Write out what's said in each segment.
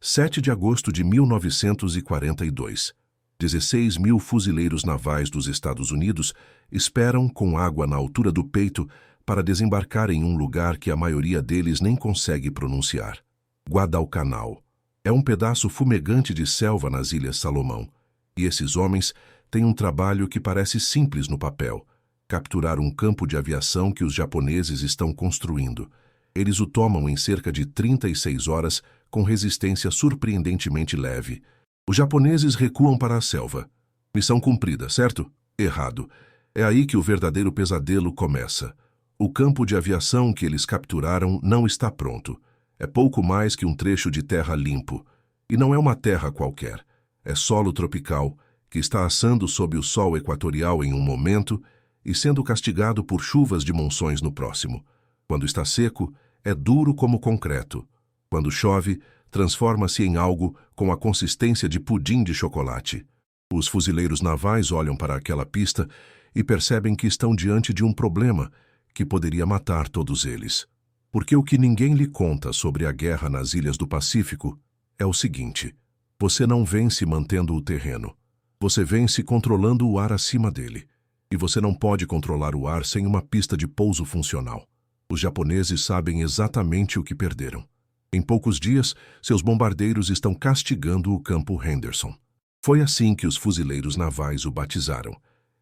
7 de agosto de 1942. 16 mil fuzileiros navais dos Estados Unidos esperam, com água na altura do peito, para desembarcar em um lugar que a maioria deles nem consegue pronunciar. Guadalcanal. É um pedaço fumegante de selva nas Ilhas Salomão. E esses homens têm um trabalho que parece simples no papel: capturar um campo de aviação que os japoneses estão construindo. Eles o tomam em cerca de 36 horas, com resistência surpreendentemente leve. Os japoneses recuam para a selva. Missão cumprida, certo? Errado. É aí que o verdadeiro pesadelo começa. O campo de aviação que eles capturaram não está pronto. É pouco mais que um trecho de terra limpo. E não é uma terra qualquer. É solo tropical, que está assando sob o sol equatorial em um momento e sendo castigado por chuvas de monções no próximo. Quando está seco, é duro como concreto. Quando chove, transforma-se em algo com a consistência de pudim de chocolate. Os fuzileiros navais olham para aquela pista e percebem que estão diante de um problema que poderia matar todos eles. Porque o que ninguém lhe conta sobre a guerra nas ilhas do Pacífico é o seguinte: você não vence mantendo o terreno. Você vence controlando o ar acima dele. E você não pode controlar o ar sem uma pista de pouso funcional. Os japoneses sabem exatamente o que perderam. Em poucos dias, seus bombardeiros estão castigando o campo Henderson. Foi assim que os fuzileiros navais o batizaram,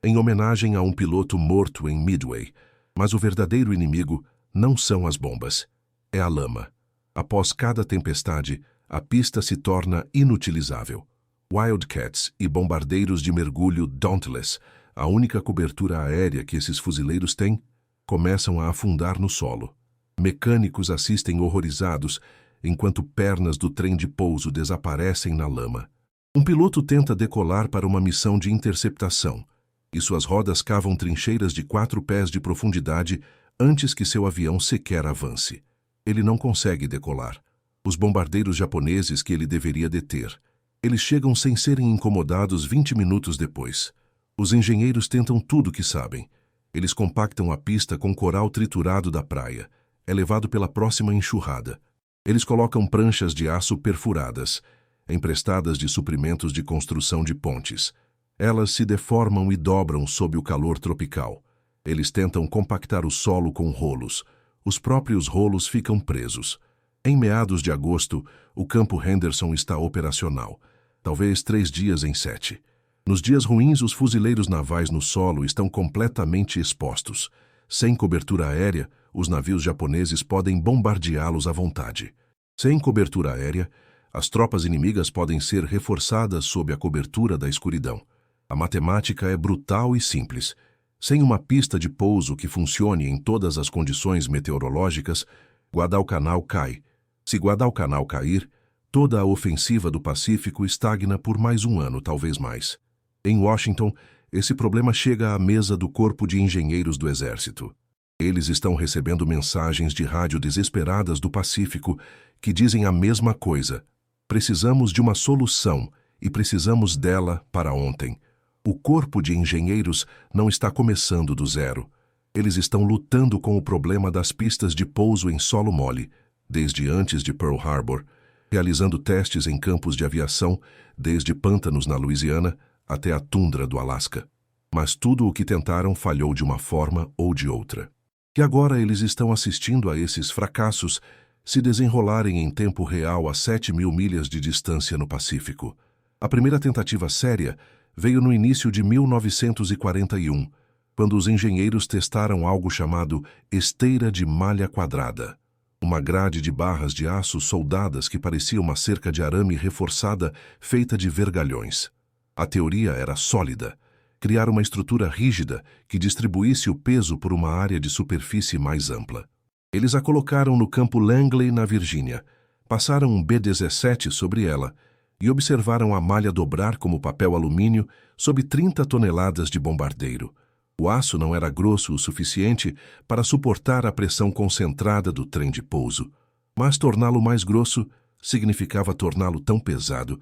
em homenagem a um piloto morto em Midway. Mas o verdadeiro inimigo não são as bombas, é a lama. Após cada tempestade, a pista se torna inutilizável. Wildcats e bombardeiros de mergulho Dauntless, a única cobertura aérea que esses fuzileiros têm, começam a afundar no solo. Mecânicos assistem horrorizados enquanto pernas do trem de pouso desaparecem na lama. Um piloto tenta decolar para uma missão de interceptação, e suas rodas cavam trincheiras de 4 pés de profundidade antes que seu avião sequer avance. Ele não consegue decolar. Os bombardeiros japoneses que ele deveria deter. Eles chegam sem serem incomodados 20 minutos depois. Os engenheiros tentam tudo o que sabem. Eles compactam a pista com coral triturado da praia. É levado pela próxima enxurrada. Eles colocam pranchas de aço perfuradas, emprestadas de suprimentos de construção de pontes. Elas se deformam e dobram sob o calor tropical. Eles tentam compactar o solo com rolos. Os próprios rolos ficam presos. Em meados de agosto, o campo Henderson está operacional. Talvez 3 dias em 7. Nos dias ruins, os fuzileiros navais no solo estão completamente expostos. Sem cobertura aérea, os navios japoneses podem bombardeá-los à vontade. Sem cobertura aérea, as tropas inimigas podem ser reforçadas sob a cobertura da escuridão. A matemática é brutal e simples. Sem uma pista de pouso que funcione em todas as condições meteorológicas, Guadalcanal cai. Se Guadalcanal cair, toda a ofensiva do Pacífico estagna por mais um ano, talvez mais. Em Washington, esse problema chega à mesa do Corpo de Engenheiros do Exército. Eles estão recebendo mensagens de rádio desesperadas do Pacífico que dizem a mesma coisa. Precisamos de uma solução e precisamos dela para ontem. O Corpo de Engenheiros não está começando do zero. Eles estão lutando com o problema das pistas de pouso em solo mole, desde antes de Pearl Harbor, realizando testes em campos de aviação, desde pântanos na Louisiana até a tundra do Alasca. Mas tudo o que tentaram falhou de uma forma ou de outra. E agora eles estão assistindo a esses fracassos se desenrolarem em tempo real a 7.000 milhas de distância no Pacífico. A primeira tentativa séria veio no início de 1941, quando os engenheiros testaram algo chamado esteira de malha quadrada. Uma grade de barras de aço soldadas que parecia uma cerca de arame reforçada feita de vergalhões. A teoria era sólida: criar uma estrutura rígida que distribuísse o peso por uma área de superfície mais ampla. Eles a colocaram no campo Langley, na Virgínia, passaram um B-17 sobre ela e observaram a malha dobrar como papel alumínio sob 30 toneladas de bombardeiro. O aço não era grosso o suficiente para suportar a pressão concentrada do trem de pouso, mas torná-lo mais grosso significava torná-lo tão pesado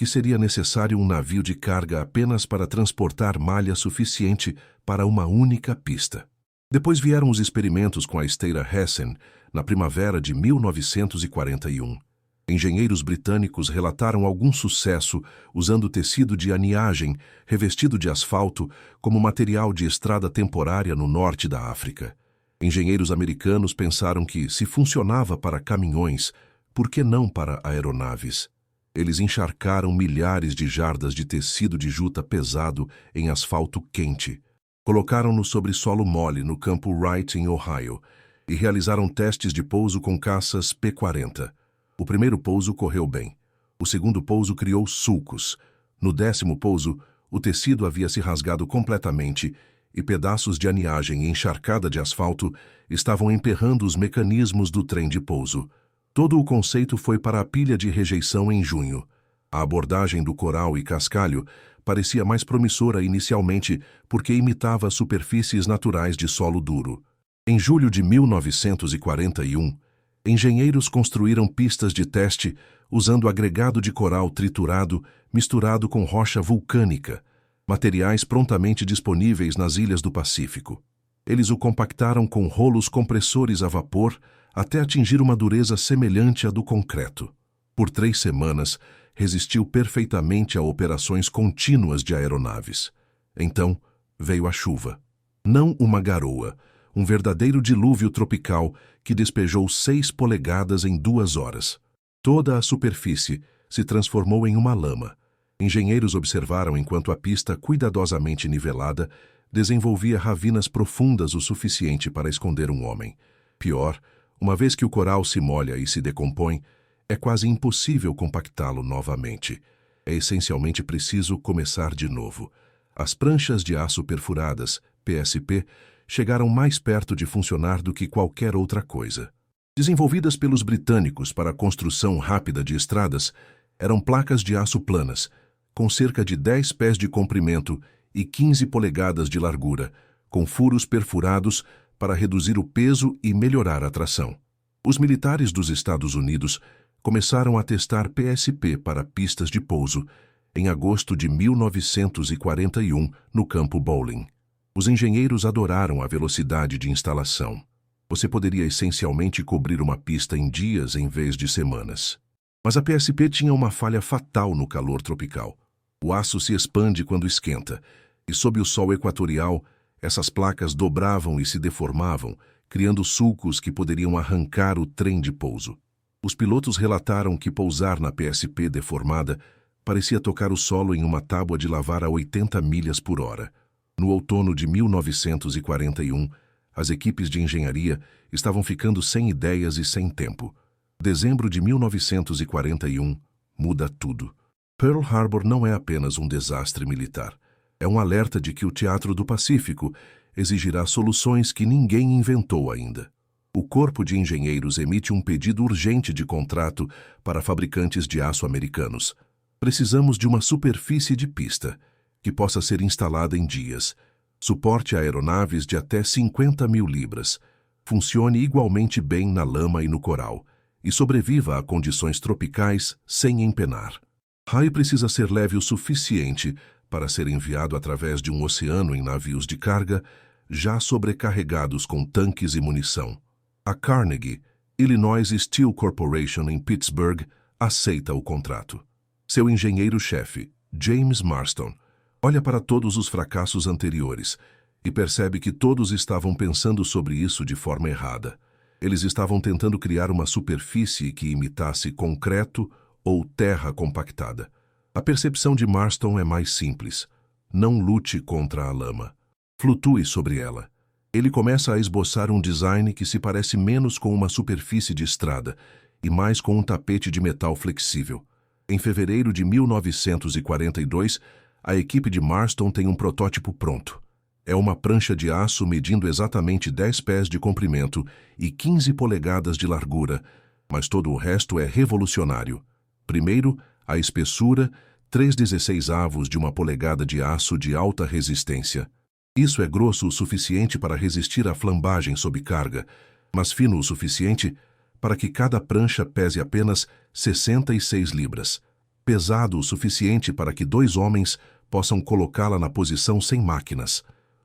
que seria necessário um navio de carga apenas para transportar malha suficiente para uma única pista. Depois vieram os experimentos com a esteira Hessen, na primavera de 1941. Engenheiros britânicos relataram algum sucesso usando tecido de aniagem revestido de asfalto como material de estrada temporária no norte da África. Engenheiros americanos pensaram que, se funcionava para caminhões, por que não para aeronaves? Eles encharcaram milhares de jardas de tecido de juta pesado em asfalto quente. Colocaram-no sobre solo mole no campo Wright, em Ohio, e realizaram testes de pouso com caças P-40. O primeiro pouso correu bem. O segundo pouso criou sulcos. No 10º pouso, o tecido havia se rasgado completamente e pedaços de aniagem encharcada de asfalto estavam emperrando os mecanismos do trem de pouso. Todo o conceito foi para a pilha de rejeição em junho. A abordagem do coral e cascalho parecia mais promissora inicialmente porque imitava as superfícies naturais de solo duro. Em julho de 1941, engenheiros construíram pistas de teste usando agregado de coral triturado misturado com rocha vulcânica, materiais prontamente disponíveis nas ilhas do Pacífico. Eles o compactaram com rolos compressores a vapor até atingir uma dureza semelhante à do concreto. Por 3 semanas, resistiu perfeitamente a operações contínuas de aeronaves. Então, veio a chuva. Não uma garoa, um verdadeiro dilúvio tropical que despejou 6 polegadas em 2 horas. Toda a superfície se transformou em uma lama. Engenheiros observaram enquanto a pista, cuidadosamente nivelada, desenvolvia ravinas profundas o suficiente para esconder um homem. Pior, uma vez que o coral se molha e se decompõe, é quase impossível compactá-lo novamente. É essencialmente preciso começar de novo. As pranchas de aço perfuradas, PSP, chegaram mais perto de funcionar do que qualquer outra coisa. Desenvolvidas pelos britânicos para a construção rápida de estradas, eram placas de aço planas, com cerca de 10 pés de comprimento e 15 polegadas de largura, com furos perfurados para reduzir o peso e melhorar a tração. Os militares dos Estados Unidos começaram a testar PSP para pistas de pouso em agosto de 1941 no campo Bowling. Os engenheiros adoraram a velocidade de instalação. Você poderia essencialmente cobrir uma pista em dias em vez de semanas. Mas a PSP tinha uma falha fatal no calor tropical. O aço se expande quando esquenta, e sob o sol equatorial, essas placas dobravam e se deformavam, criando sulcos que poderiam arrancar o trem de pouso. Os pilotos relataram que pousar na PSP deformada parecia tocar o solo em uma tábua de lavar a 80 milhas por hora. No outono de 1941, as equipes de engenharia estavam ficando sem ideias e sem tempo. Dezembro de 1941 muda tudo. Pearl Harbor não é apenas um desastre militar. É um alerta de que o Teatro do Pacífico exigirá soluções que ninguém inventou ainda. O Corpo de Engenheiros emite um pedido urgente de contrato para fabricantes de aço americanos. Precisamos de uma superfície de pista, que possa ser instalada em dias. Suporte a aeronaves de até 50 mil libras. Funcione igualmente bem na lama e no coral. E sobreviva a condições tropicais sem empenar. Raio precisa ser leve o suficiente para ser enviado através de um oceano em navios de carga, já sobrecarregados com tanques e munição. A Carnegie, Illinois Steel Corporation em Pittsburgh, aceita o contrato. Seu engenheiro-chefe, James Marston, olha para todos os fracassos anteriores e percebe que todos estavam pensando sobre isso de forma errada. Eles estavam tentando criar uma superfície que imitasse concreto ou terra compactada. A percepção de Marston é mais simples. Não lute contra a lama. Flutue sobre ela. Ele começa a esboçar um design que se parece menos com uma superfície de estrada e mais com um tapete de metal flexível. Em fevereiro de 1942, a equipe de Marston tem um protótipo pronto. É uma prancha de aço medindo exatamente 10 pés de comprimento e 15 polegadas de largura, mas todo o resto é revolucionário. Primeiro, a espessura, 3/16 de uma polegada de aço de alta resistência. Isso é grosso o suficiente para resistir à flambagem sob carga, mas fino o suficiente para que cada prancha pese apenas 66 libras. Pesado o suficiente para que 2 homens possam colocá-la na posição sem máquinas.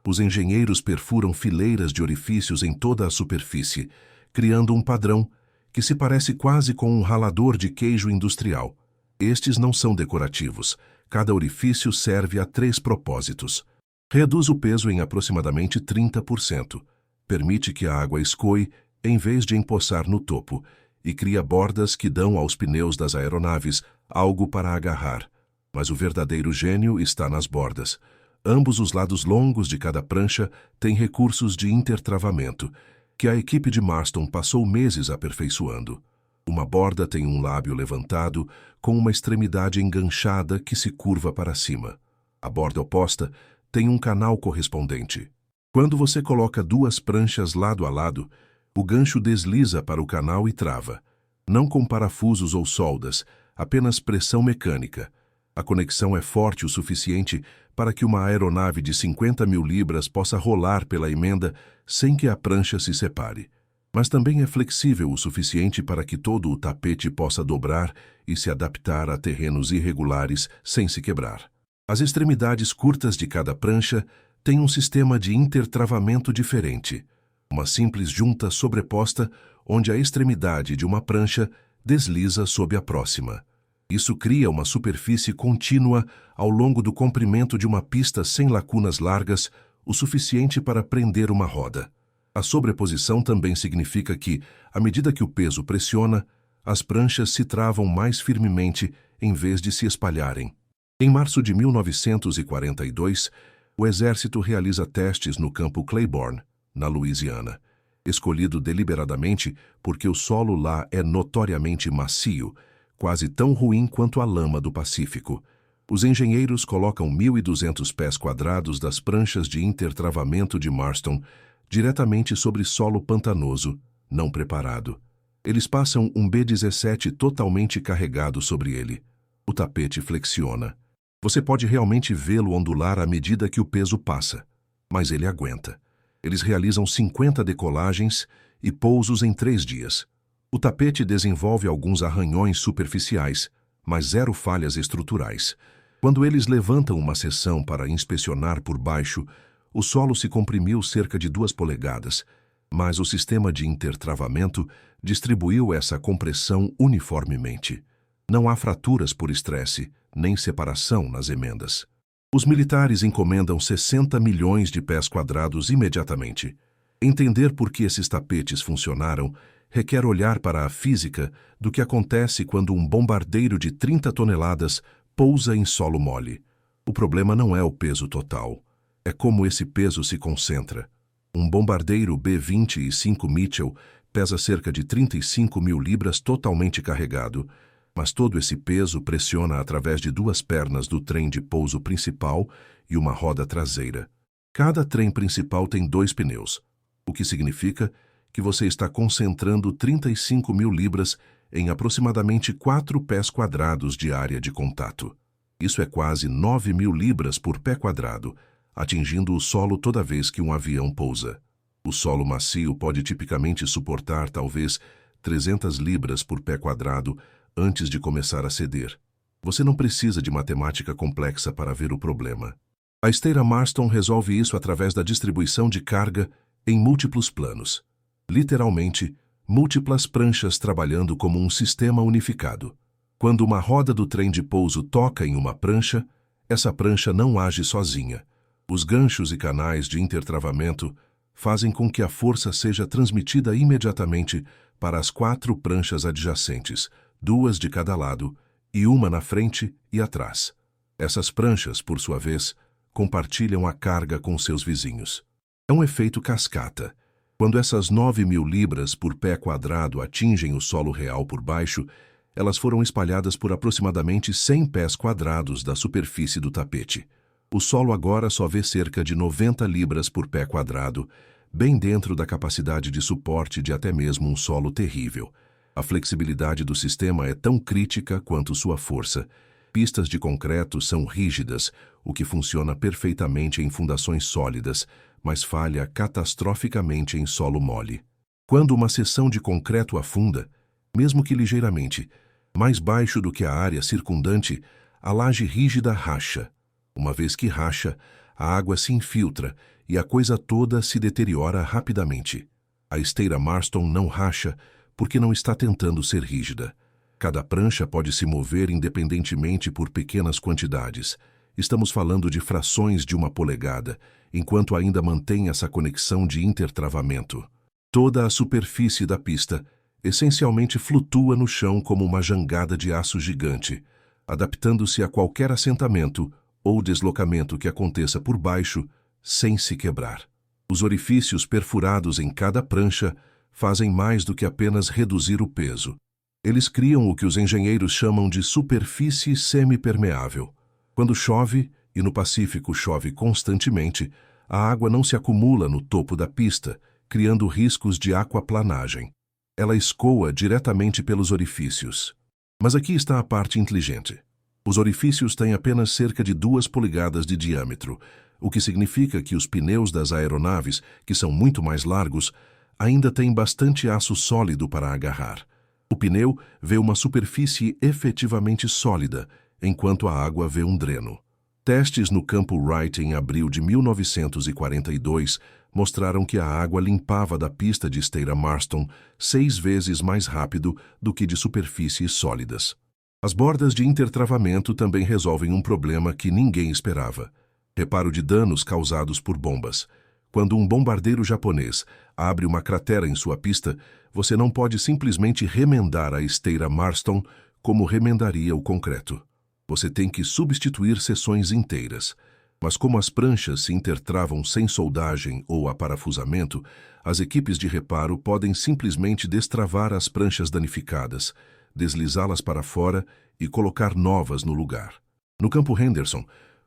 Os engenheiros perfuram fileiras de orifícios em toda a superfície, criando um padrão que se parece quase com um ralador de queijo industrial. Estes não são decorativos. Cada orifício serve a 3 propósitos. Reduz o peso em aproximadamente 30%. Permite que a água escoe em vez de empoçar no topo e cria bordas que dão aos pneus das aeronaves algo para agarrar. Mas o verdadeiro gênio está nas bordas. Ambos os lados longos de cada prancha têm recursos de intertravamento, que a equipe de Marston passou meses aperfeiçoando. Uma borda tem um lábio levantado, com uma extremidade enganchada que se curva para cima. A borda oposta tem um canal correspondente. Quando você coloca 2 pranchas lado a lado, o gancho desliza para o canal e trava. Não com parafusos ou soldas, apenas pressão mecânica. A conexão é forte o suficiente para que uma aeronave de 50.000 libras possa rolar pela emenda sem que a prancha se separe. Mas também é flexível o suficiente para que todo o tapete possa dobrar e se adaptar a terrenos irregulares sem se quebrar. As extremidades curtas de cada prancha têm um sistema de intertravamento diferente. Uma simples junta sobreposta onde a extremidade de uma prancha desliza sob a próxima. Isso cria uma superfície contínua ao longo do comprimento de uma pista sem lacunas largas, o suficiente para prender uma roda. A sobreposição também significa que, à medida que o peso pressiona, as pranchas se travam mais firmemente em vez de se espalharem. Em março de 1942, o Exército realiza testes no campo Claiborne, na Louisiana, escolhido deliberadamente porque o solo lá é notoriamente macio, quase tão ruim quanto a lama do Pacífico. Os engenheiros colocam 1.200 pés quadrados das pranchas de intertravamento de Marston diretamente sobre solo pantanoso, não preparado. Eles passam um B-17 totalmente carregado sobre ele. O tapete flexiona. Você pode realmente vê-lo ondular à medida que o peso passa, mas ele aguenta. Eles realizam 50 decolagens e pousos em 3 dias. O tapete desenvolve alguns arranhões superficiais, mas 0 falhas estruturais. Quando eles levantam uma seção para inspecionar por baixo, o solo se comprimiu cerca de 2 polegadas, mas o sistema de intertravamento distribuiu essa compressão uniformemente. Não há fraturas por estresse, nem separação nas emendas. Os militares encomendam 60 milhões de pés quadrados imediatamente. Entender por que esses tapetes funcionaram requer olhar para a física do que acontece quando um bombardeiro de 30 toneladas pousa em solo mole. O problema não é o peso total. É como esse peso se concentra. Um bombardeiro B-25 Mitchell pesa cerca de 35.000 libras totalmente carregado, mas todo esse peso pressiona através de 2 pernas do trem de pouso principal e uma roda traseira. Cada trem principal tem 2 pneus, o que significa que você está concentrando 35.000 libras em aproximadamente 4 pés quadrados de área de contato. Isso é quase 9.000 libras por pé quadrado, atingindo o solo toda vez que um avião pousa. O solo macio pode tipicamente suportar talvez 300 libras por pé quadrado antes de começar a ceder. Você não precisa de matemática complexa para ver o problema. A esteira Marston resolve isso através da distribuição de carga em múltiplos planos. Literalmente, múltiplas pranchas trabalhando como um sistema unificado. Quando uma roda do trem de pouso toca em uma prancha, essa prancha não age sozinha. Os ganchos e canais de intertravamento fazem com que a força seja transmitida imediatamente para as 4 pranchas adjacentes, 2 de cada lado, e uma na frente e atrás. Essas pranchas, por sua vez, compartilham a carga com seus vizinhos. É um efeito cascata. Quando essas 9.000 libras por pé quadrado atingem o solo real por baixo, elas foram espalhadas por aproximadamente 100 pés quadrados da superfície do tapete. O solo agora só vê cerca de 90 libras por pé quadrado, bem dentro da capacidade de suporte de até mesmo um solo terrível. A flexibilidade do sistema é tão crítica quanto sua força. Pistas de concreto são rígidas, o que funciona perfeitamente em fundações sólidas, mas falha catastroficamente em solo mole. Quando uma seção de concreto afunda, mesmo que ligeiramente, mais baixo do que a área circundante, a laje rígida racha. Uma vez que racha, a água se infiltra e a coisa toda se deteriora rapidamente. A esteira Marston não racha porque não está tentando ser rígida. Cada prancha pode se mover independentemente por pequenas quantidades. Estamos falando de frações de uma polegada, enquanto ainda mantém essa conexão de intertravamento. Toda a superfície da pista essencialmente flutua no chão como uma jangada de aço gigante, adaptando-se a qualquer assentamento ou deslocamento que aconteça por baixo sem se quebrar. Os orifícios perfurados em cada prancha fazem mais do que apenas reduzir o peso. Eles criam o que os engenheiros chamam de superfície semipermeável. Quando chove, e no Pacífico chove constantemente, a água não se acumula no topo da pista, criando riscos de aquaplanagem. Ela escoa diretamente pelos orifícios. Mas aqui está a parte inteligente. Os orifícios têm apenas cerca de 2 polegadas de diâmetro, o que significa que os pneus das aeronaves, que são muito mais largos, ainda têm bastante aço sólido para agarrar. O pneu vê uma superfície efetivamente sólida, enquanto a água vê um dreno. Testes no campo Wright em abril de 1942 mostraram que a água limpava da pista de esteira Marston 6 vezes mais rápido do que de superfícies sólidas. As bordas de intertravamento também resolvem um problema que ninguém esperava: reparo de danos causados por bombas. Quando um bombardeiro japonês abre uma cratera em sua pista, você não pode simplesmente remendar a esteira Marston como remendaria o concreto. Você tem que substituir seções inteiras. Mas como as pranchas se intertravam sem soldagem ou aparafusamento, as equipes de reparo podem simplesmente destravar as pranchas danificadas, deslizá-las para fora e colocar novas no lugar. No campo Henderson,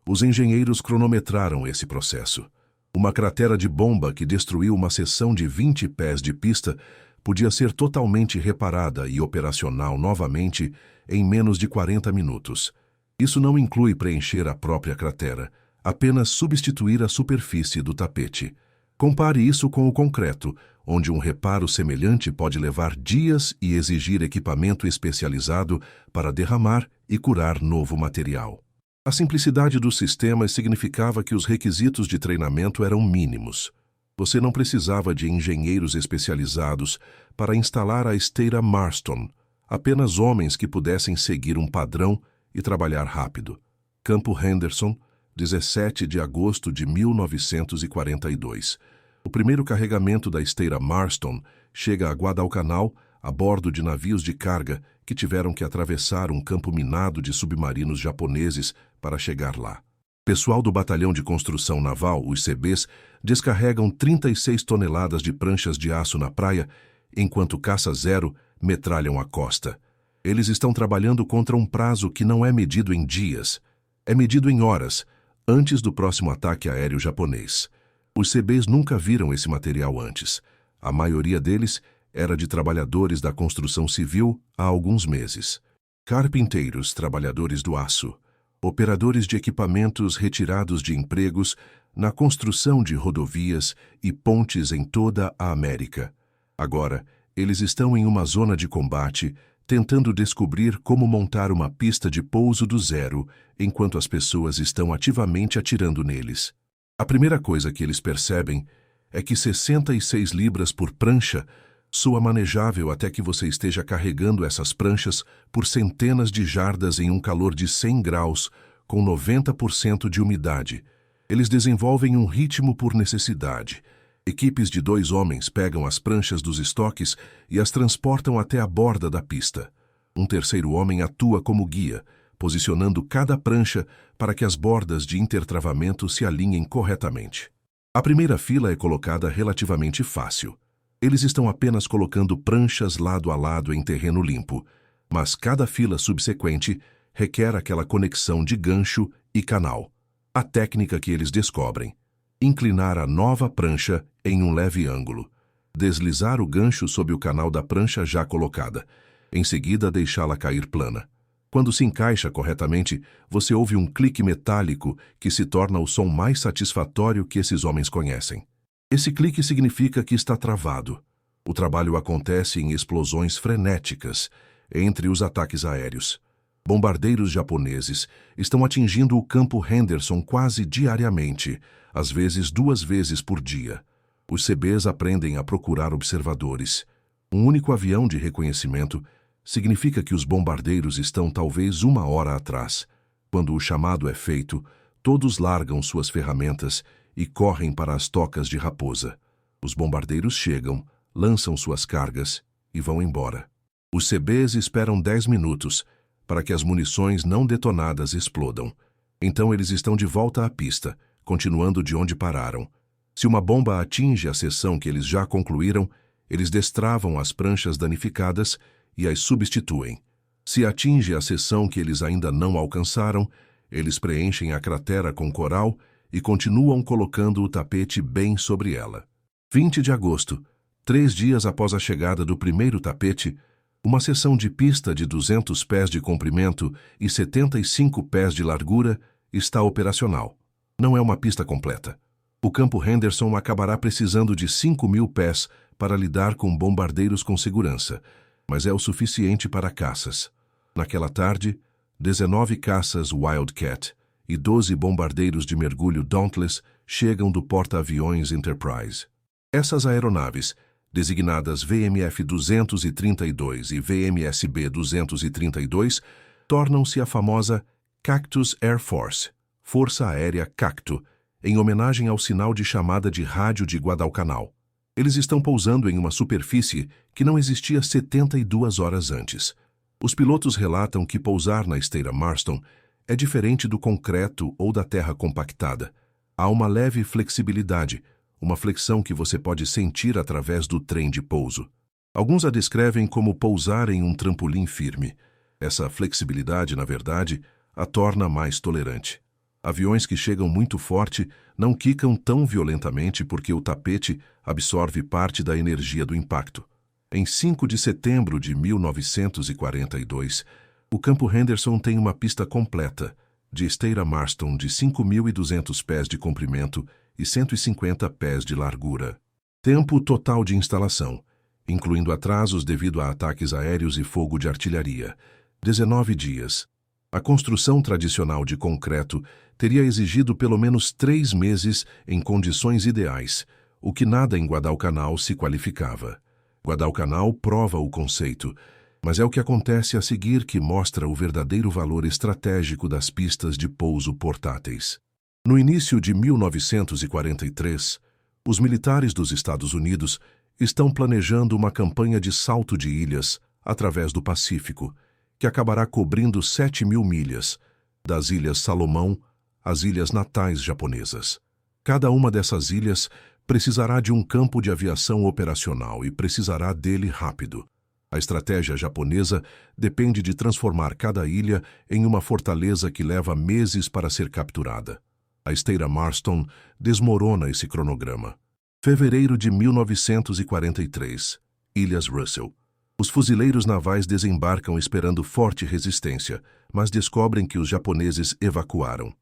os engenheiros cronometraram esse processo. Uma cratera de bomba que destruiu uma seção de 20 pés de pista podia ser totalmente reparada e operacional novamente em menos de 40 minutos. Isso não inclui preencher a própria cratera, apenas substituir a superfície do tapete. Compare isso com o concreto, onde um reparo semelhante pode levar dias e exigir equipamento especializado para derramar e curar novo material. A simplicidade dos sistemas significava que os requisitos de treinamento eram mínimos. Você não precisava de engenheiros especializados para instalar a esteira Marston, apenas homens que pudessem seguir um padrão e trabalhar rápido. Campo Henderson, 17 de agosto de 1942. O primeiro carregamento da esteira Marston chega a Guadalcanal a bordo de navios de carga que tiveram que atravessar um campo minado de submarinos japoneses para chegar lá. Pessoal do Batalhão de Construção Naval, os CBs, descarregam 36 toneladas de pranchas de aço na praia, enquanto Caça Zero metralham a costa. Eles estão trabalhando contra um prazo que não é medido em dias, é medido em horas, antes do próximo ataque aéreo japonês. Os CBs nunca viram esse material antes. A maioria deles era de trabalhadores da construção civil há alguns meses. Carpinteiros, trabalhadores do aço, operadores de equipamentos retirados de empregos na construção de rodovias e pontes em toda a América. Agora, eles estão em uma zona de combate, tentando descobrir como montar uma pista de pouso do zero, enquanto as pessoas estão ativamente atirando neles. A primeira coisa que eles percebem é que 66 libras por prancha soa manejável até que você esteja carregando essas pranchas por centenas de jardas em um calor de 100 graus, com 90% de umidade. Eles desenvolvem um ritmo por necessidade. Equipes de 2 homens pegam as pranchas dos estoques e as transportam até a borda da pista. Um terceiro homem atua como guia, posicionando cada prancha para que as bordas de intertravamento se alinhem corretamente. A primeira fila é colocada relativamente fácil. Eles estão apenas colocando pranchas lado a lado em terreno limpo, mas cada fila subsequente requer aquela conexão de gancho e canal. A técnica que eles descobrem: inclinar a nova prancha em um leve ângulo, deslizar o gancho sob o canal da prancha já colocada, em seguida deixá-la cair plana. Quando se encaixa corretamente, você ouve um clique metálico que se torna o som mais satisfatório que esses homens conhecem. Esse clique significa que está travado. O trabalho acontece em explosões frenéticas entre os ataques aéreos. Bombardeiros japoneses estão atingindo o campo Henderson quase diariamente, às vezes 2 vezes por dia. Os CBs aprendem a procurar observadores. Um único avião de reconhecimento significa que os bombardeiros estão talvez 1 hora atrás. Quando o chamado é feito, todos largam suas ferramentas e correm para as tocas de raposa. Os bombardeiros chegam, lançam suas cargas e vão embora. Os CBs esperam 10 minutos para que as munições não detonadas explodam. Então eles estão de volta à pista, continuando de onde pararam. Se uma bomba atinge a seção que eles já concluíram, eles destravam as pranchas danificadas e as substituem. Se atinge a seção que eles ainda não alcançaram, eles preenchem a cratera com coral e continuam colocando o tapete bem sobre ela. 20 de agosto, 3 dias após a chegada do primeiro tapete, uma seção de pista de 200 pés de comprimento e 75 pés de largura está operacional. Não é uma pista completa. O campo Henderson acabará precisando de 5.000 pés para lidar com bombardeiros com segurança, mas é o suficiente para caças. Naquela tarde, 19 caças Wildcat e 12 bombardeiros de mergulho Dauntless chegam do porta-aviões Enterprise. Essas aeronaves, designadas VMF-232 e VMSB-232, tornam-se a famosa Cactus Air Force, Força Aérea Cacto, em homenagem ao sinal de chamada de rádio de Guadalcanal. Eles estão pousando em uma superfície que não existia 72 horas antes. Os pilotos relatam que pousar na esteira Marston é diferente do concreto ou da terra compactada. Há uma leve flexibilidade, uma flexão que você pode sentir através do trem de pouso. Alguns a descrevem como pousar em um trampolim firme. Essa flexibilidade, na verdade, a torna mais tolerante. Aviões que chegam muito forte não quicam tão violentamente porque o tapete absorve parte da energia do impacto. Em 5 de setembro de 1942, o campo Henderson tem uma pista completa, de esteira Marston de 5.200 pés de comprimento e 150 pés de largura. Tempo total de instalação, incluindo atrasos devido a ataques aéreos e fogo de artilharia, 19 dias. A construção tradicional de concreto teria exigido pelo menos 3 meses em condições ideais, o que nada em Guadalcanal se qualificava. Guadalcanal prova o conceito, mas é o que acontece a seguir que mostra o verdadeiro valor estratégico das pistas de pouso portáteis. No início de 1943, os militares dos Estados Unidos estão planejando uma campanha de salto de ilhas através do Pacífico, que acabará cobrindo 7.000 milhas, das Ilhas Salomão às ilhas natais japonesas. Cada uma dessas ilhas precisará de um campo de aviação operacional e precisará dele rápido. A estratégia japonesa depende de transformar cada ilha em uma fortaleza que leva meses para ser capturada. A esteira Marston desmorona esse cronograma. Fevereiro de 1943, Ilhas Russell. Os fuzileiros navais desembarcam esperando forte resistência, mas descobrem que os japoneses evacuaram.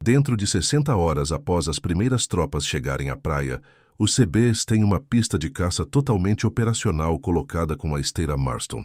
Dentro de 60 horas após as primeiras tropas chegarem à praia, os CBs têm uma pista de caça totalmente operacional colocada com a esteira Marston.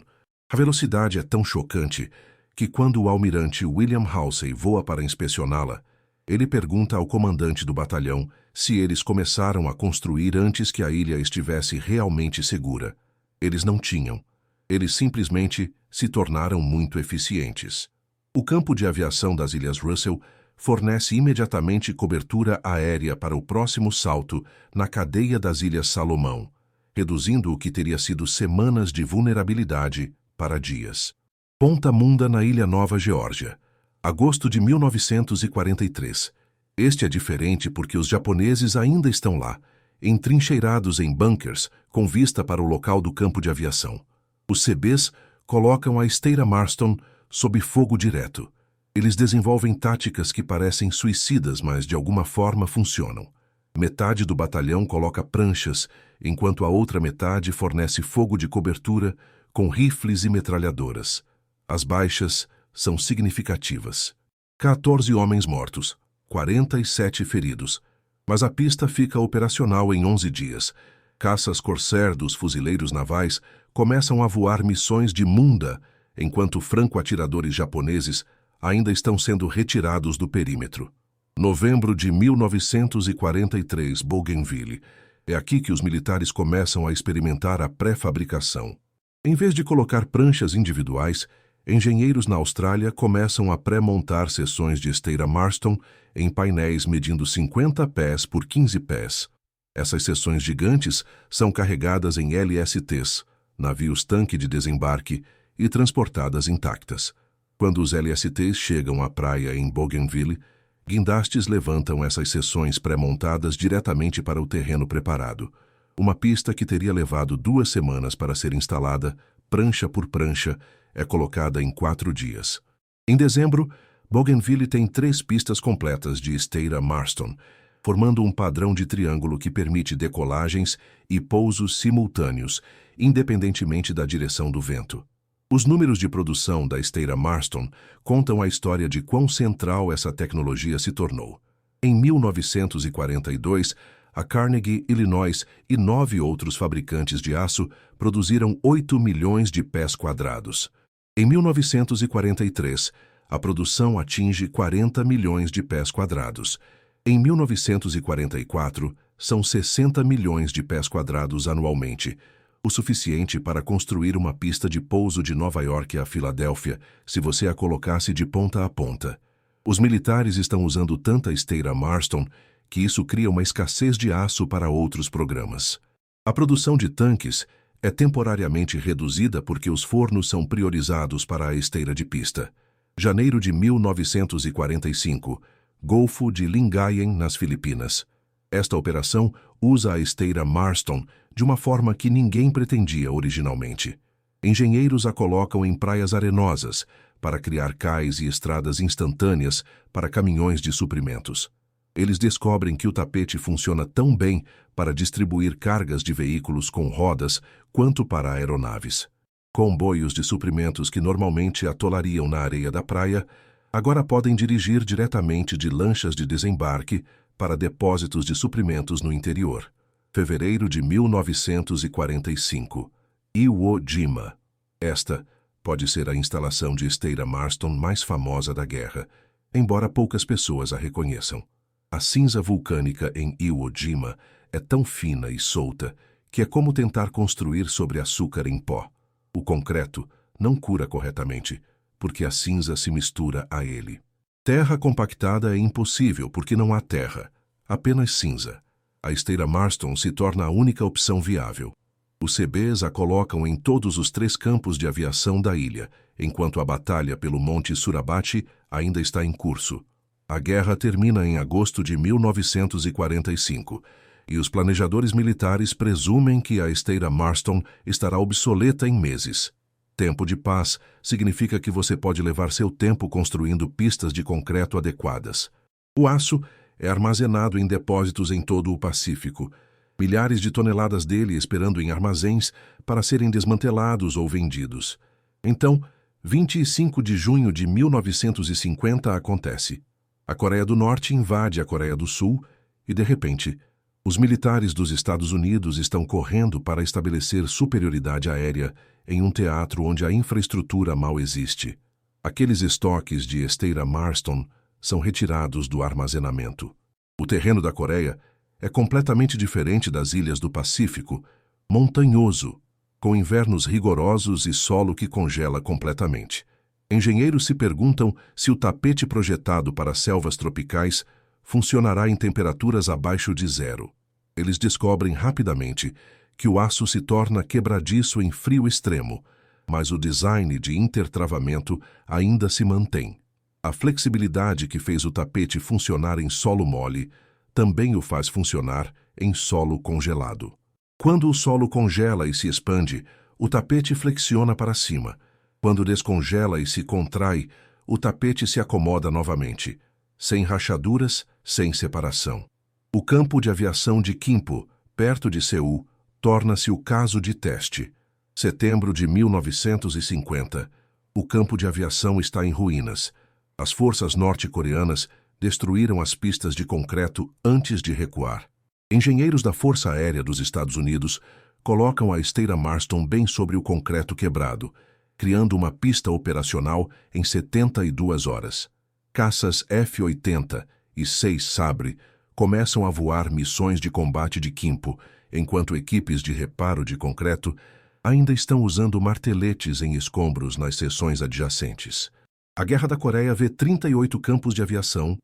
A velocidade é tão chocante que quando o almirante William Halsey voa para inspecioná-la, ele pergunta ao comandante do batalhão se eles começaram a construir antes que a ilha estivesse realmente segura. Eles não tinham. Eles simplesmente se tornaram muito eficientes. O campo de aviação das Ilhas Russell fornece imediatamente cobertura aérea para o próximo salto na cadeia das Ilhas Salomão, reduzindo o que teria sido semanas de vulnerabilidade para dias. Ponta Munda na Ilha Nova Geórgia. Agosto de 1943. Este é diferente porque os japoneses ainda estão lá, entrincheirados em bunkers com vista para o local do campo de aviação. Os CBs colocam a esteira Marston sob fogo direto. Eles desenvolvem táticas que parecem suicidas, mas de alguma forma funcionam. Metade do batalhão coloca pranchas, enquanto a outra metade fornece fogo de cobertura com rifles e metralhadoras. As baixas são significativas. 14 homens mortos, 47 feridos. Mas a pista fica operacional em 11 dias. Caças Corsair dos fuzileiros navais começam a voar missões de Munda, enquanto franco-atiradores japoneses ainda estão sendo retirados do perímetro. Novembro de 1943, Bougainville. É aqui que os militares começam a experimentar a pré-fabricação. Em vez de colocar pranchas individuais, engenheiros na Austrália começam a pré-montar seções de esteira Marston em painéis medindo 50 pés por 15 pés. Essas seções gigantes são carregadas em LSTs, navios-tanque de desembarque, e transportadas intactas. Quando os LSTs chegam à praia em Bougainville, guindastes levantam essas seções pré-montadas diretamente para o terreno preparado. Uma pista que teria levado 2 semanas para ser instalada, prancha por prancha, é colocada em 4 dias. Em dezembro, Bougainville tem 3 pistas completas de esteira Marston, formando um padrão de triângulo que permite decolagens e pousos simultâneos, independentemente da direção do vento. Os números de produção da esteira Marston contam a história de quão central essa tecnologia se tornou. Em 1942, a Carnegie, Illinois e 9 outros fabricantes de aço produziram 8 milhões de pés quadrados. Em 1943, a produção atinge 40 milhões de pés quadrados. Em 1944, são 60 milhões de pés quadrados anualmente, o suficiente para construir uma pista de pouso de Nova York a Filadélfia, se você a colocasse de ponta a ponta. Os militares estão usando tanta esteira Marston que isso cria uma escassez de aço para outros programas. A produção de tanques é temporariamente reduzida porque os fornos são priorizados para a esteira de pista. Janeiro de 1945, Golfo de Lingayen, nas Filipinas. Esta operação usa a esteira Marston de uma forma que ninguém pretendia originalmente. Engenheiros a colocam em praias arenosas para criar cais e estradas instantâneas para caminhões de suprimentos. Eles descobrem que o tapete funciona tão bem para distribuir cargas de veículos com rodas quanto para aeronaves. Comboios de suprimentos que normalmente atolariam na areia da praia agora podem dirigir diretamente de lanchas de desembarque para depósitos de suprimentos no interior. Fevereiro de 1945. Iwo Jima. Esta pode ser a instalação de esteira Marston mais famosa da guerra, embora poucas pessoas a reconheçam. A cinza vulcânica em Iwo Jima é tão fina e solta que é como tentar construir sobre açúcar em pó. O concreto não cura corretamente, porque a cinza se mistura a ele. Terra compactada é impossível porque não há terra, apenas cinza. A esteira Marston se torna a única opção viável. Os CBs a colocam em todos os 3 campos de aviação da ilha, enquanto a batalha pelo Monte Suribachi ainda está em curso. A guerra termina em agosto de 1945, e os planejadores militares presumem que a esteira Marston estará obsoleta em meses. Tempo de paz significa que você pode levar seu tempo construindo pistas de concreto adequadas. O aço é armazenado em depósitos em todo o Pacífico, milhares de toneladas dele esperando em armazéns para serem desmantelados ou vendidos. Então, 25 de junho de 1950 acontece. A Coreia do Norte invade a Coreia do Sul e, de repente, os militares dos Estados Unidos estão correndo para estabelecer superioridade aérea em um teatro onde a infraestrutura mal existe. Aqueles estoques de esteira Marston são retirados do armazenamento. O terreno da Coreia é completamente diferente das ilhas do Pacífico, montanhoso, com invernos rigorosos e solo que congela completamente. Engenheiros se perguntam se o tapete projetado para selvas tropicais funcionará em temperaturas abaixo de 0. Eles descobrem rapidamente que o aço se torna quebradiço em frio extremo, mas o design de intertravamento ainda se mantém. A flexibilidade que fez o tapete funcionar em solo mole também o faz funcionar em solo congelado. Quando o solo congela e se expande, o tapete flexiona para cima. Quando descongela e se contrai, o tapete se acomoda novamente, sem rachaduras, sem separação. O campo de aviação de Kimpo, perto de Seul, torna-se o caso de teste. Setembro de 1950. O campo de aviação está em ruínas. As forças norte-coreanas destruíram as pistas de concreto antes de recuar. Engenheiros da Força Aérea dos Estados Unidos colocam a esteira Marston bem sobre o concreto quebrado, criando uma pista operacional em 72 horas. Caças F-80 e 6 Sabre começam a voar missões de combate de quimpo, enquanto equipes de reparo de concreto ainda estão usando marteletes em escombros nas seções adjacentes. A Guerra da Coreia vê 38 campos de aviação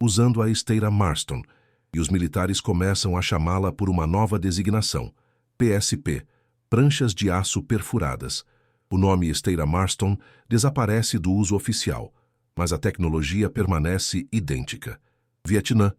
usando a esteira Marston, e os militares começam a chamá-la por uma nova designação, PSP, pranchas de aço perfuradas. O nome esteira Marston desaparece do uso oficial, mas a tecnologia permanece idêntica. Vietnã,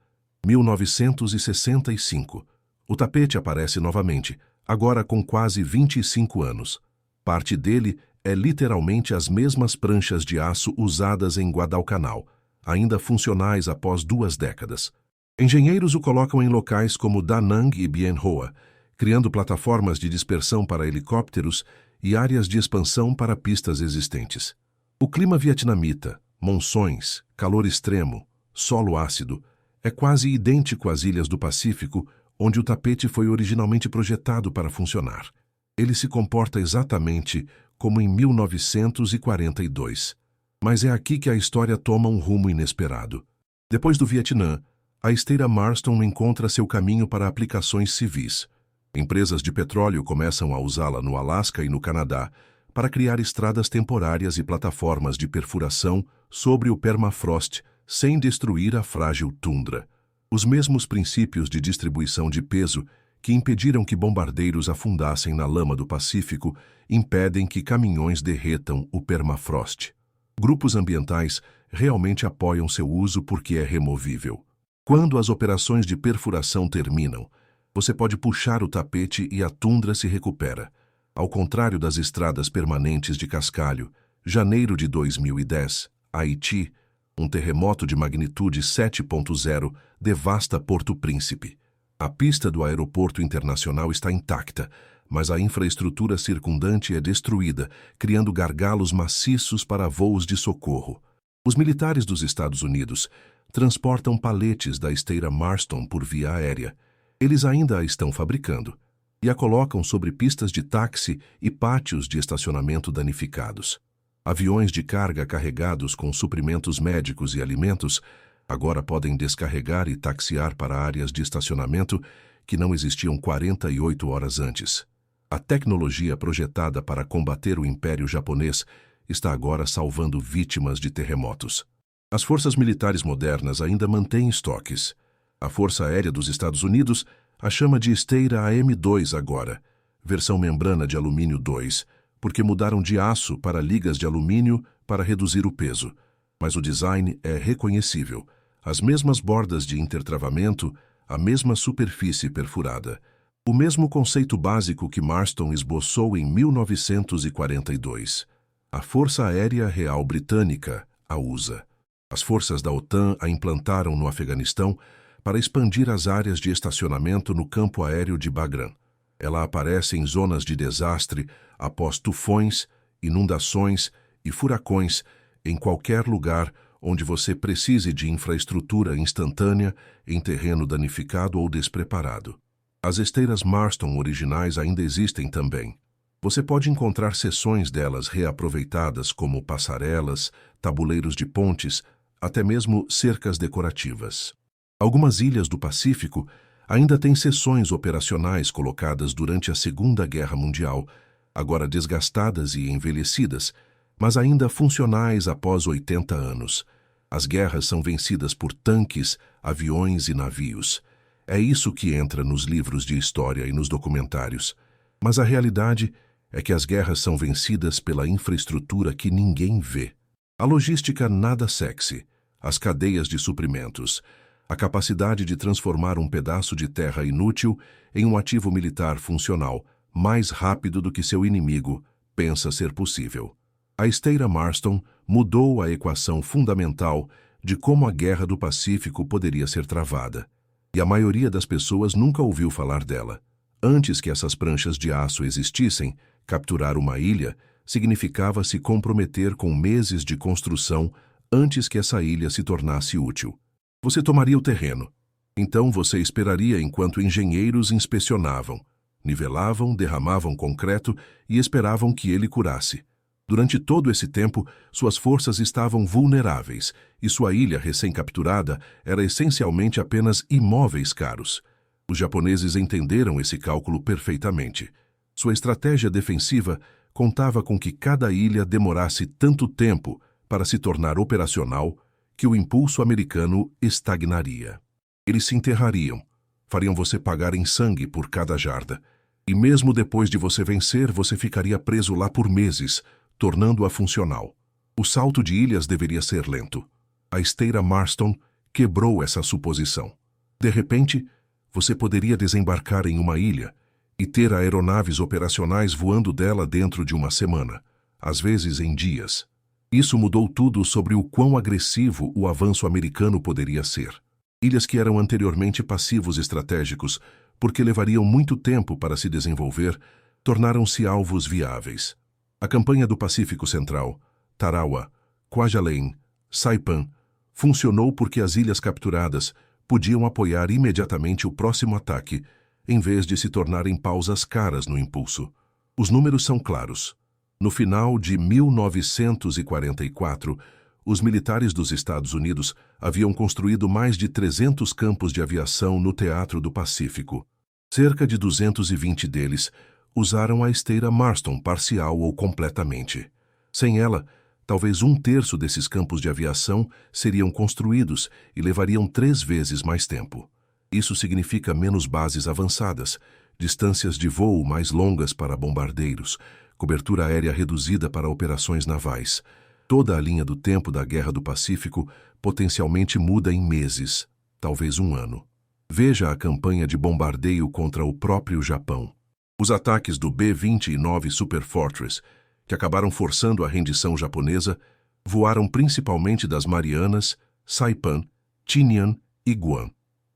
1965. O tapete aparece novamente, agora com quase 25 anos. Parte dele é literalmente as mesmas pranchas de aço usadas em Guadalcanal, ainda funcionais após 2 décadas. Engenheiros o colocam em locais como Da Nang e Bien Hoa, criando plataformas de dispersão para helicópteros e áreas de expansão para pistas existentes. O clima vietnamita, monções, calor extremo, solo ácido, é quase idêntico às ilhas do Pacífico, onde o tapete foi originalmente projetado para funcionar. Ele se comporta exatamente como em 1942. Mas é aqui que a história toma um rumo inesperado. Depois do Vietnã, a esteira Marston encontra seu caminho para aplicações civis. Empresas de petróleo começam a usá-la no Alasca e no Canadá para criar estradas temporárias e plataformas de perfuração sobre o permafrost sem destruir a frágil tundra. Os mesmos princípios de distribuição de peso que impediram que bombardeiros afundassem na lama do Pacífico impedem que caminhões derretam o permafrost. Grupos ambientais realmente apoiam seu uso porque é removível. Quando as operações de perfuração terminam, você pode puxar o tapete e a tundra se recupera. Ao contrário das estradas permanentes de cascalho, janeiro de 2010, Haiti, um terremoto de magnitude 7.0 devasta Porto Príncipe. A pista do aeroporto internacional está intacta, mas a infraestrutura circundante é destruída, criando gargalos maciços para voos de socorro. Os militares dos Estados Unidos transportam paletes da esteira Marston por via aérea. Eles ainda a estão fabricando e a colocam sobre pistas de táxi e pátios de estacionamento danificados. Aviões de carga carregados com suprimentos médicos e alimentos agora podem descarregar e taxiar para áreas de estacionamento que não existiam 48 horas antes. A tecnologia projetada para combater o Império Japonês está agora salvando vítimas de terremotos. As forças militares modernas ainda mantêm estoques. A Força Aérea dos Estados Unidos a chama de esteira AM-2 agora, versão membrana de alumínio 2, porque mudaram de aço para ligas de alumínio para reduzir o peso. Mas o design é reconhecível. As mesmas bordas de intertravamento, a mesma superfície perfurada. O mesmo conceito básico que Marston esboçou em 1942. A Força Aérea Real Britânica a usa. As forças da OTAN a implantaram no Afeganistão para expandir as áreas de estacionamento no campo aéreo de Bagram. Ela aparece em zonas de desastre após tufões, inundações e furacões em qualquer lugar onde você precise de infraestrutura instantânea em terreno danificado ou despreparado. As esteiras Marston originais ainda existem também. Você pode encontrar seções delas reaproveitadas como passarelas, tabuleiros de pontes, até mesmo cercas decorativas. Algumas ilhas do Pacífico ainda têm seções operacionais colocadas durante a Segunda Guerra Mundial, agora desgastadas e envelhecidas, mas ainda funcionais após 80 anos. As guerras são vencidas por tanques, aviões e navios. É isso que entra nos livros de história e nos documentários. Mas a realidade é que as guerras são vencidas pela infraestrutura que ninguém vê. A logística nada sexy, as cadeias de suprimentos, a capacidade de transformar um pedaço de terra inútil em um ativo militar funcional, mais rápido do que seu inimigo pensa ser possível. A esteira Marston mudou a equação fundamental de como a Guerra do Pacífico poderia ser travada. E a maioria das pessoas nunca ouviu falar dela. Antes que essas pranchas de aço existissem, capturar uma ilha significava se comprometer com meses de construção antes que essa ilha se tornasse útil. Você tomaria o terreno. Então você esperaria enquanto engenheiros inspecionavam, nivelavam, derramavam concreto e esperavam que ele curasse. Durante todo esse tempo, suas forças estavam vulneráveis e sua ilha recém-capturada era essencialmente apenas imóveis caros. Os japoneses entenderam esse cálculo perfeitamente. Sua estratégia defensiva contava com que cada ilha demorasse tanto tempo para se tornar operacional que o impulso americano estagnaria. Eles se enterrariam, fariam você pagar em sangue por cada jarda. E mesmo depois de você vencer, você ficaria preso lá por meses, tornando-a funcional. O salto de ilhas deveria ser lento. A esteira Marston quebrou essa suposição. De repente, você poderia desembarcar em uma ilha e ter aeronaves operacionais voando dela dentro de uma semana, às vezes em dias. Isso mudou tudo sobre o quão agressivo o avanço americano poderia ser. Ilhas que eram anteriormente passivos estratégicos, porque levariam muito tempo para se desenvolver, tornaram-se alvos viáveis. A campanha do Pacífico Central, Tarawa, Kwajalein, Saipan, funcionou porque as ilhas capturadas podiam apoiar imediatamente o próximo ataque, em vez de se tornarem pausas caras no impulso. Os números são claros. No final de 1944, os militares dos Estados Unidos haviam construído mais de 300 campos de aviação no Teatro do Pacífico. Cerca de 220 deles usaram a esteira Marston parcial ou completamente. Sem ela, talvez 1/3 desses campos de aviação seriam construídos e levariam 3 vezes mais tempo. Isso significa menos bases avançadas, distâncias de voo mais longas para bombardeiros, cobertura aérea reduzida para operações navais. Toda a linha do tempo da Guerra do Pacífico potencialmente muda em meses, talvez 1 ano. Veja a campanha de bombardeio contra o próprio Japão. Os ataques do B-29 Super Fortress, que acabaram forçando a rendição japonesa, voaram principalmente das Marianas, Saipan, Tinian e Guam.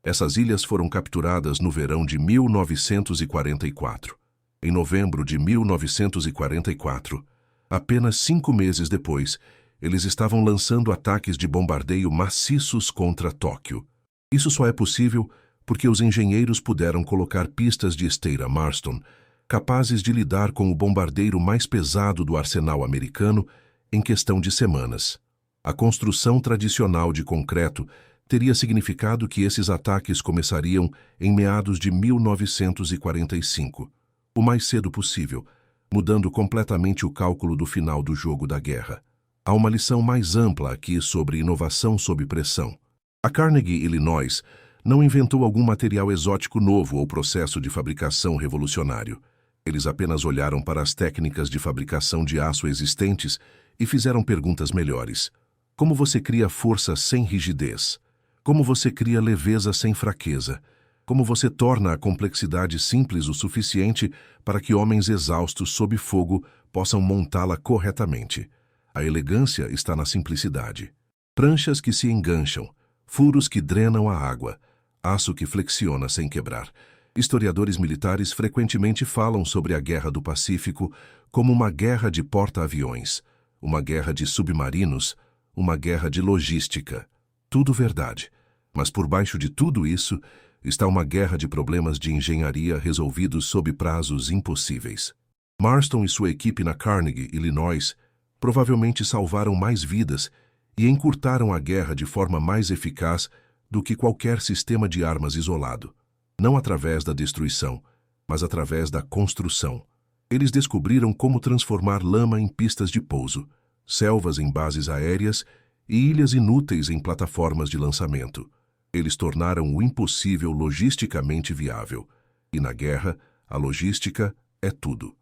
Essas ilhas foram capturadas no verão de 1944. Em novembro de 1944, apenas 5 meses depois, eles estavam lançando ataques de bombardeio maciços contra Tóquio. Isso só é possível porque os engenheiros puderam colocar pistas de esteira Marston capazes de lidar com o bombardeiro mais pesado do arsenal americano em questão de semanas. A construção tradicional de concreto teria significado que esses ataques começariam em meados de 1945, o mais cedo possível, mudando completamente o cálculo do final do jogo da guerra. Há uma lição mais ampla aqui sobre inovação sob pressão. A Carnegie, Illinois, não inventou algum material exótico novo ou processo de fabricação revolucionário. Eles apenas olharam para as técnicas de fabricação de aço existentes e fizeram perguntas melhores. Como você cria força sem rigidez? Como você cria leveza sem fraqueza? Como você torna a complexidade simples o suficiente para que homens exaustos sob fogo possam montá-la corretamente? A elegância está na simplicidade. Pranchas que se engancham, furos que drenam a água, aço que flexiona sem quebrar. Historiadores militares frequentemente falam sobre a Guerra do Pacífico como uma guerra de porta-aviões, uma guerra de submarinos, uma guerra de logística. Tudo verdade. Mas por baixo de tudo isso está uma guerra de problemas de engenharia resolvidos sob prazos impossíveis. Marston e sua equipe na Carnegie, Illinois, provavelmente salvaram mais vidas e encurtaram a guerra de forma mais eficaz do que qualquer sistema de armas isolado. Não através da destruição, mas através da construção. Eles descobriram como transformar lama em pistas de pouso, selvas em bases aéreas e ilhas inúteis em plataformas de lançamento. Eles tornaram o impossível logisticamente viável. E na guerra, a logística é tudo.